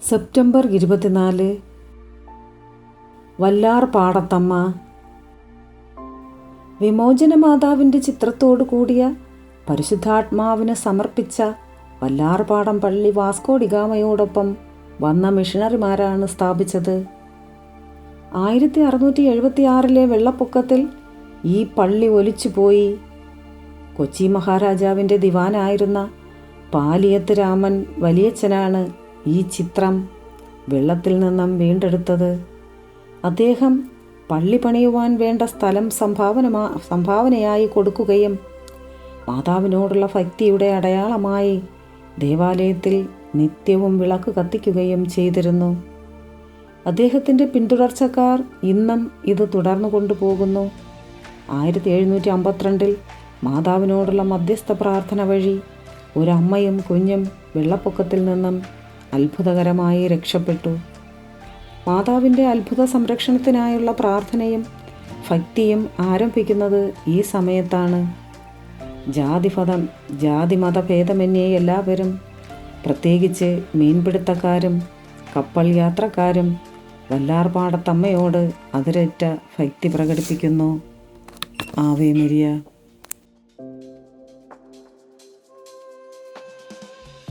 September 24 വല്ലാർ പാടത്തമ്മ. വിമോചന മാതാവിൻ്റെ ചിത്രത്തോടു കൂടിയ പരിശുദ്ധാത്മാവിന് സമർപ്പിച്ച വല്ലാർപാടം പള്ളി വാസ്കോ ഡി ഗാമയോടൊപ്പം വന്ന മിഷണറിമാരാണ് സ്ഥാപിച്ചത്. 1676 വെള്ളപ്പൊക്കത്തിൽ ഈ പള്ളി ഒലിച്ചുപോയി. കൊച്ചി മഹാരാജാവിൻ്റെ ദിവാനായിരുന്ന പാലിയത്ത് രാമൻ വലിയച്ഛനാണ് ഈ ചിത്രം വെള്ളത്തിൽ നിന്നും വീണ്ടെടുത്തത്. അദ്ദേഹം പള്ളി പണിയുവാൻ വേണ്ട സ്ഥലം സംഭാവനയായി കൊടുക്കുകയും മാതാവിനോടുള്ള ഭക്തിയുടെ അടയാളമായി ദേവാലയത്തിൽ നിത്യവും വിളക്ക് കത്തിക്കുകയും ചെയ്തിരുന്നു. അദ്ദേഹത്തിൻ്റെ പിന്തുടർച്ചക്കാർ ഇന്നും ഇത് തുടർന്നു കൊണ്ടുപോകുന്നു. 1752 മാതാവിനോടുള്ള മധ്യസ്ഥ പ്രാർത്ഥന വഴി ഒരമ്മയും കുഞ്ഞും വെള്ളപ്പൊക്കത്തിൽ നിന്നും അത്ഭുതകരമായി രക്ഷപ്പെട്ടു. മാതാവിൻ്റെ അത്ഭുത സംരക്ഷണത്തിനായുള്ള പ്രാർത്ഥനയും ഭക്തിയും ആരംഭിക്കുന്നത് ഈ സമയത്താണ്. ജാതിമതഭേദമന്യേ എല്ലാവരും, പ്രത്യേകിച്ച് മീൻപിടുത്തക്കാരും കപ്പൽ യാത്രക്കാരും വല്ലാർപാടത്തമ്മയോട് അതിരറ്റ ഭക്തി പ്രകടിപ്പിക്കുന്നു. Ave Maria.